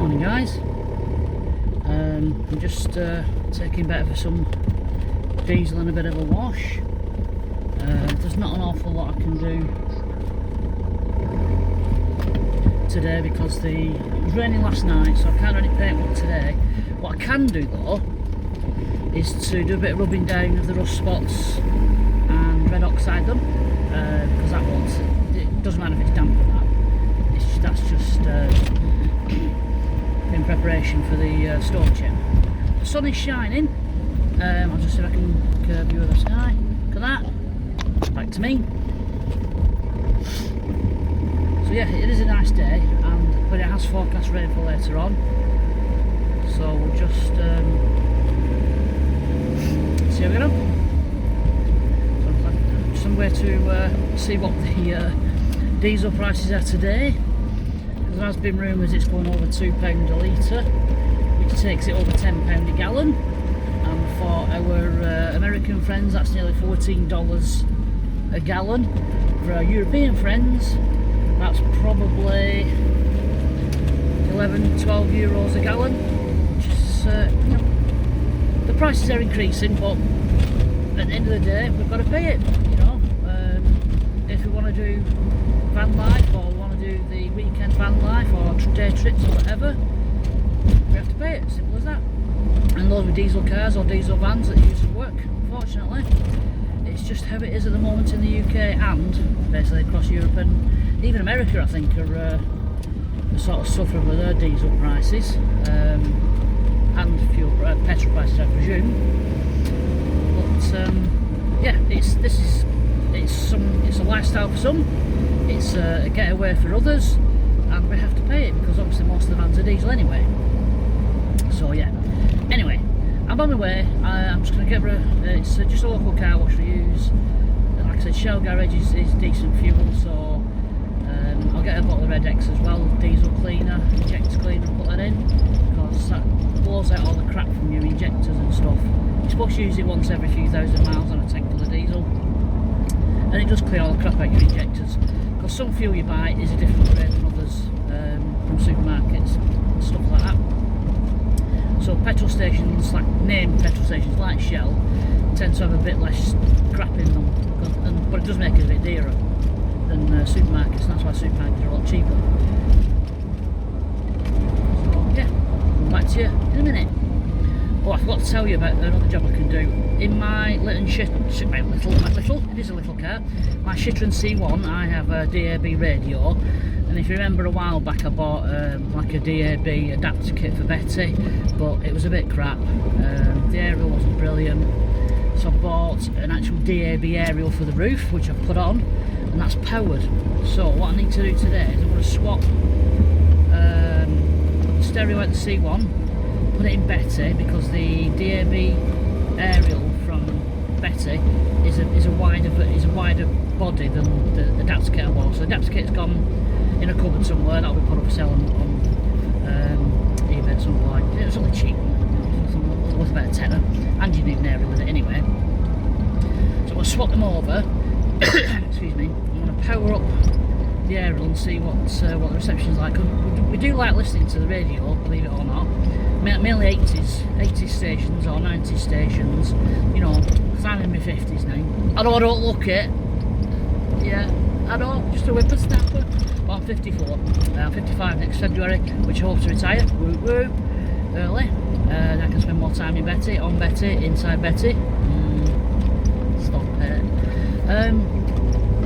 Morning guys, I'm just taking better for some diesel and a bit of a wash. There's not an awful lot I can do today because it was raining last night, so I can't really paint one today. What I can do though is to do a bit of rubbing down of the rust spots and red oxide them, because that won't, it doesn't matter if it's damp or not. That's just in preparation for the storm chip. The sun is shining. I'll just see if I can view the sky. Look at that. Back to me. So yeah, it is a nice day, but it has forecast rainfall later on. So we'll just see how we get on. So somewhere to see what the diesel prices are today. There has been rumours it's going over £2 a litre, which takes it over £10 a gallon, and for our American friends that's nearly $14 a gallon. For our European friends that's probably 11–12 euros a gallon, which is, you know, the prices are increasing, but at the end of the day we've got to pay it, you know. If we want to do van life, or do the weekend van life or day trips or whatever, we have to pay it, simple as that. And those with diesel cars or diesel vans that use for work, unfortunately, it's just how it is at the moment in the UK and basically across Europe and even America. I think are sort of suffering with their diesel prices and fuel petrol prices, I presume. But yeah, it's a lifestyle for some. It's a getaway for others, and we have to pay it because obviously most of the vans are diesel anyway. So yeah, anyway, I'm on my way. I'm just going to get it's just a local car wash we use. Like I said, Shell Garage is decent fuel, so I'll get a bottle of Red X as well, diesel cleaner, injector cleaner, and put that in, because that blows out all the crap from your injectors and stuff. You're supposed to use it once every few thousand miles on a tank full of diesel, and it does clear all the crap out your injectors. Because some fuel you buy is a different grade than others from supermarkets and stuff like that. So petrol stations, like named petrol stations like Shell, tend to have a bit less crap in them, but it does make it a bit dearer than supermarkets, and that's why supermarkets are a lot cheaper. So yeah, I'll back to you in a minute. Oh, I forgot to tell you about another job I can do. In my it is a little car, my Citroen C1, I have a DAB radio, and if you remember a while back I bought like a DAB adapter kit for Betty, but it was a bit crap. The aerial wasn't brilliant, so I bought an actual DAB aerial for the roof, which I've put on, and that's powered. So what I need to do today is I'm going to swap the stereo out the C1, put it in Betty, because the DAB aerial from Betty is a wider body than the adapter kit I bought. So the adapter kit's gone in a cupboard somewhere. That'll be put up for sale on eBay at some point. It's only cheap, it's worth about a tenner, and you need an aerial with it anyway. So I'm going to swap them over. Excuse me. I'm going to power up the aerial and see what the reception's like. We do like listening to the radio, believe it or not. Mainly 80s stations or 90s stations, you know, because I'm in my 50s now. I know I don't look it, yeah, I know, just a whippersnapper, but I'm 54, I'm 55 next February, which I hope to retire, woo woo, early, and I can spend more time in Betty, on Betty, inside Betty, stop it,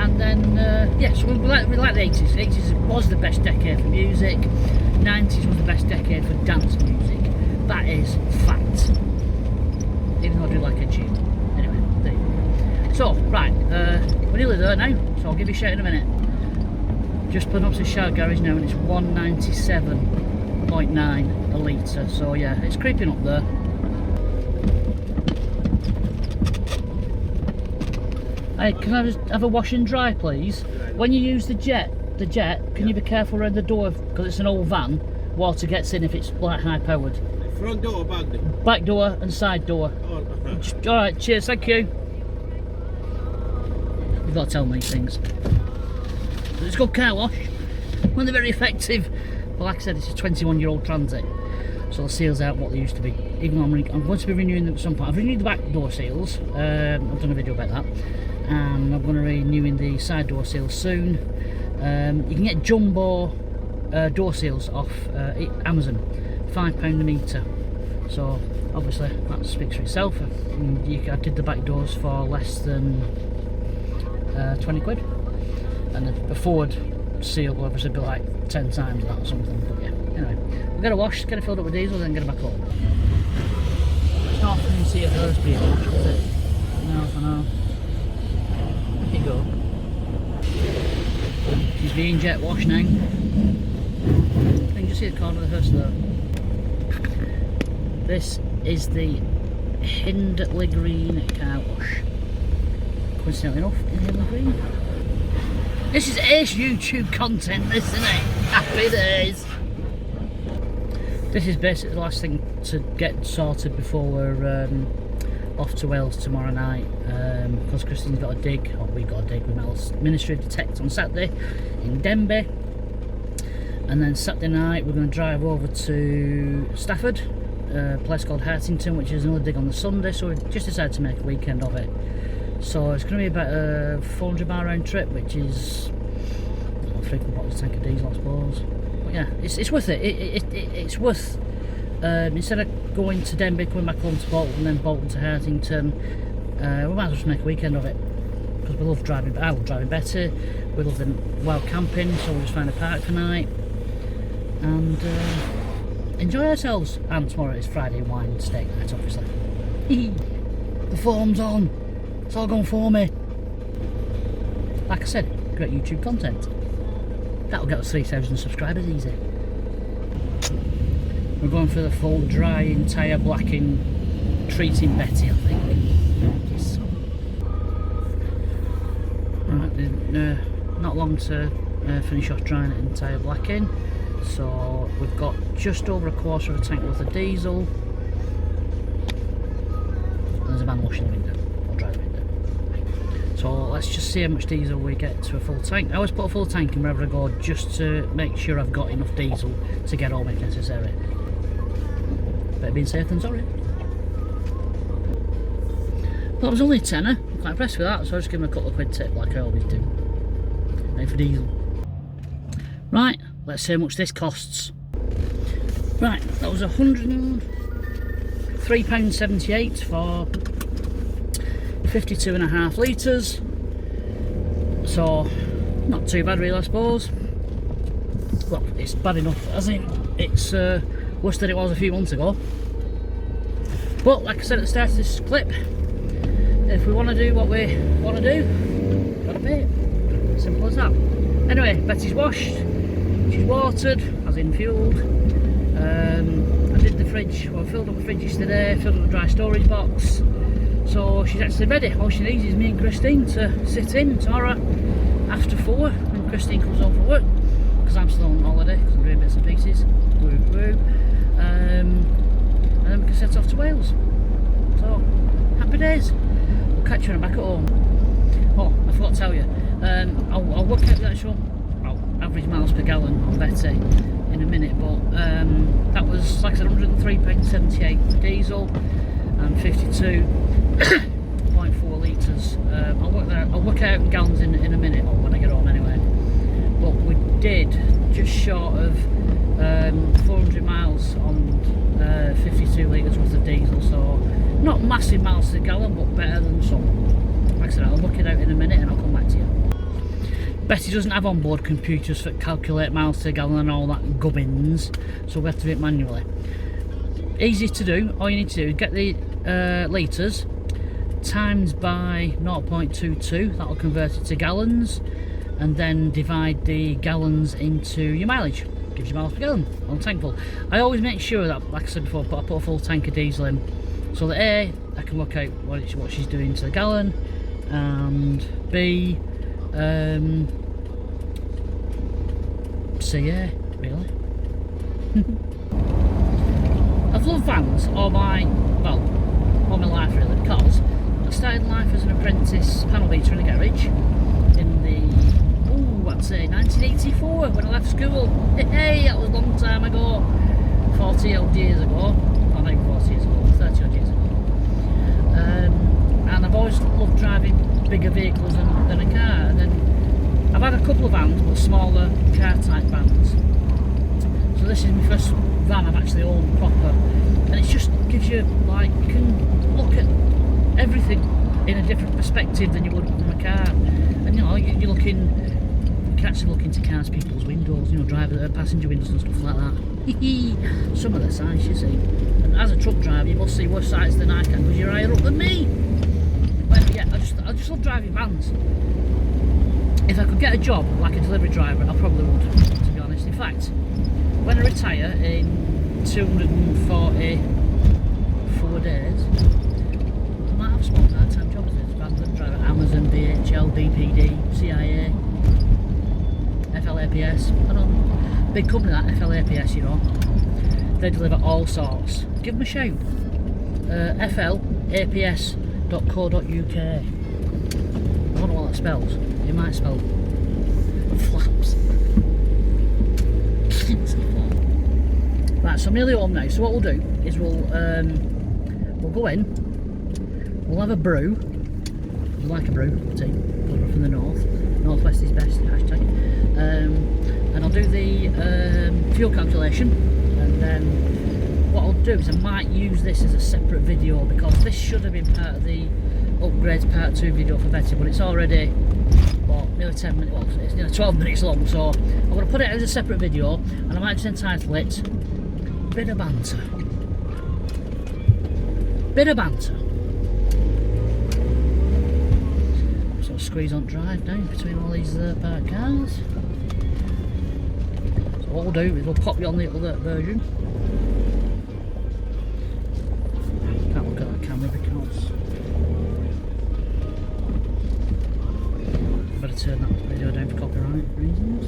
and then, yeah, so we like the 80s. 80s was the best decade for music, 90s was the best decade for dance music. That is fact. Even though I do like a tune. Anyway, there you go. So, right, we're nearly there now, so I'll give you a shout in a minute. Just put up to Shell Garage now, and it's 197.9 a litre, so yeah, it's creeping up there. Hey, can I just have a wash and dry, please? When you use the jet, can you be careful around the door, because it's an old van, water gets in if it's like high powered. Front door or back door? Back door and side door. Oh, alright, cheers, thank you. You've got to tell me things. It's a good car wash. One of the very effective But like I said, it's a 21-year-old Transit, so the seals aren't what they used to be. Even though I'm going to be renewing them at some point. I've renewed the back door seals, I've done a video about that, and I'm going to be renewing the side door seals soon. You can get jumbo door seals off Amazon, £5 a metre, so obviously that speaks for itself. I did the back doors for less than 20 quid, and the forward seal will obviously be like 10 times that or something. But yeah, anyway, we'll get a wash, get it filled up with diesel, then get it back home. It's not often you see a hearse being washed, is it? No, I know. There you go. She's being jet washed now. I can just see the corner of the hearse there. This is the Hindley Green car wash. Coincidentally enough, in Hindley Green. This is ace YouTube content, this, isn't it? Happy days! This is basically the last thing to get sorted before we're off to Wales tomorrow night. Because Christine's got a dig, or we've got a dig with Mel's Ministry of Detect on Saturday in Denby. And then Saturday night we're going to drive over to Stafford, a place called Hartington, which is another dig on the Sunday, so we just decided to make a weekend of it. So it's going to be about a 400 mile round trip, which is 3 quarters tank of diesel, I suppose. But yeah, it's worth it. It's worth, instead of going to Denby, coming back home to Bolton, and then Bolton to Hartington, we might as well just make a weekend of it. Because we love driving, I love driving better, we love the wild camping, so we'll just find a park for night and enjoy ourselves. And tomorrow is Friday wine and steak night, obviously. The form's on. It's all gone for me. Like I said, great YouTube content. That'll get us 3,000 subscribers easy. We're going for the full drying, tyre blacking, treating Betty, I think. Right, not long to finish off drying it and tyre blacking. So we've got just over a quarter of a tank worth of diesel. And there's a man washing the window. So let's just see how much diesel we get to a full tank. I always put a full tank in wherever I go, just to make sure I've got enough diesel to get home if necessary. Better being safe than sorry. Well, it was only a tenner. I'm quite impressed with that, so I'll just give him a couple of quid tip like I always do. Ready for diesel. Right, let's see how much this costs. Right, that was £103.78 for 52.5 litres, so not too bad really, I suppose. Well, it's bad enough, as in it's worse than it was a few months ago. But like I said at the start of this clip, if we want to do what we want to do, gotta pay it. Simple as that. Anyway, Betty's washed, she's watered, as in fueled. I did the fridge, well, I filled up the fridge yesterday, filled up the dry storage box. So she's actually ready. All she needs is me and Christine to sit in tomorrow after 4 when Christine comes home from work, because I'm still on holiday because I'm doing bits and pieces. Woo woo. And then we can set off to Wales. So happy days. We'll catch you when I'm back at home. Oh, I forgot to tell you. I'll work out the actual average miles per gallon on Betty in a minute, but that was, like I said, £103.78 for diesel and 52.4 litres. I'll work out in gallons in a minute, or when I get home anyway. But we did just short of 400 miles on 52 litres worth of diesel, so not massive miles to gallon, but better than some. Like I said, I'll work it out in a minute and I'll come back to you. Betty doesn't have onboard computers that calculate miles to gallon and all that gubbins, so we have to do it manually. Easy to do. All you need to do is get the litres times by 0.22, that'll convert it to gallons, and then divide the gallons into your mileage. Gives you miles per gallon on tank full. I always make sure that, like I said before, I put a full tank of diesel in, so that A, I can work out what she's doing to the gallon, and B, so yeah, really. I've loved vans all my life really, because I started life as an apprentice panel beater in a garage in the I'd say 1984 when I left school. Hey, that was a long time ago. 40 odd years ago. Oh, not even 40 years ago, 30 odd years ago. And I've always loved driving bigger vehicles than a car. And then I've had a couple of vans, but smaller car type vans. So this is my first van I've actually owned proper. And it just gives you, like, you can look at everything in a different perspective than you would from a car. And you know, you can actually look into cars, people's windows, you know, passenger windows and stuff like that. Some of the sights you see. And as a truck driver, you must see worse sights than I can because you're higher up than me. But yeah, I just love driving vans. If I could get a job like a delivery driver, I probably would, to be honest. In fact, when I retire in 244 days, I might have small part-time jobs as van delivery driver. Amazon, DHL, DPD, CIA, FLAPS. I don't know. Big company that, FLAPS, you know. They deliver all sorts. Give them a shout. flaps.co.uk. I don't know what that spells. It might spell flaps. Right, so I'm nearly home now. So what we'll do is we'll go in. We'll have a brew. Would you like a brew? Tea. We're from the north. Northwest is best. Hashtag. And I'll do the fuel calculation, and then what I'll do is I might use this as a separate video because this should have been part of the upgrades part 2 video for Betty, but it's already nearly 10 minutes, well, it's nearly 12 minutes long, so I'm going to put it as a separate video, and I might just entitle it Bit of Banter. Bit of Banter. So I'll squeeze on drive now between all these parked cars. So what we'll do is we'll pop you on the other version. Can't look at that camera because I better turn that video down for copyright reasons.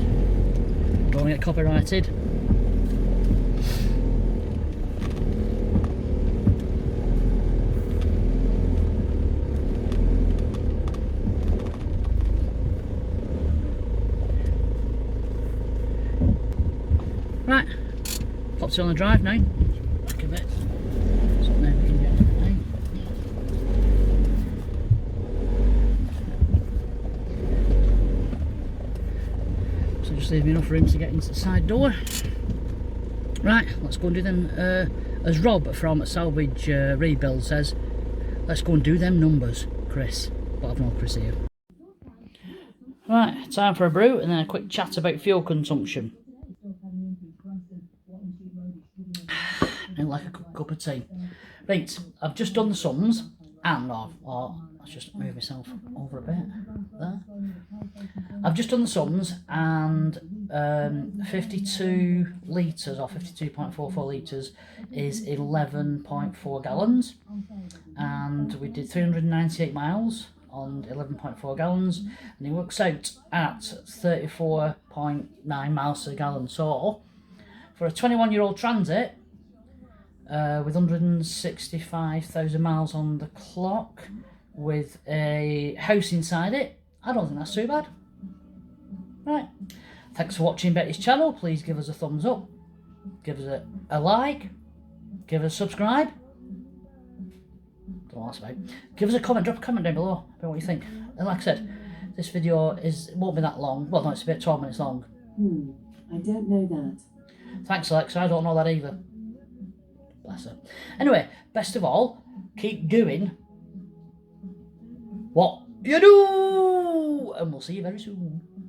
Don't want to get copyrighted. Right, pops it on the drive now. Back a bit. So now we can get it now. So just leave me enough room to get into the side door. Right, let's go and do them. As Rob from Salvage Rebuild says, let's go and do them numbers, Chris. But I've no Chris here. Right, time for a brew and then a quick chat about fuel consumption. And like a cup of tea. Right, I've just done the sums and let's just move myself over a bit there. I've just done the sums and 52 litres or 52.44 litres is 11.4 gallons, and we did 398 miles on 11.4 gallons, and it works out at 34.9 miles per gallon. So for a 21-year-old Transit with 165,000 miles on the clock with a house inside it, I don't think that's too bad. Right, thanks for watching Betty's channel. Please give us a thumbs up, give us a like, give us a subscribe. Don't know what that's about. Give us a comment, drop a comment down below about what you think. And like I said, this video won't be that long. Well, no, it's about 12 minutes long. I don't know that. Thanks, Alexa. I don't know that either. Bless her. Anyway, best of all, keep doing what you do, and we'll see you very soon.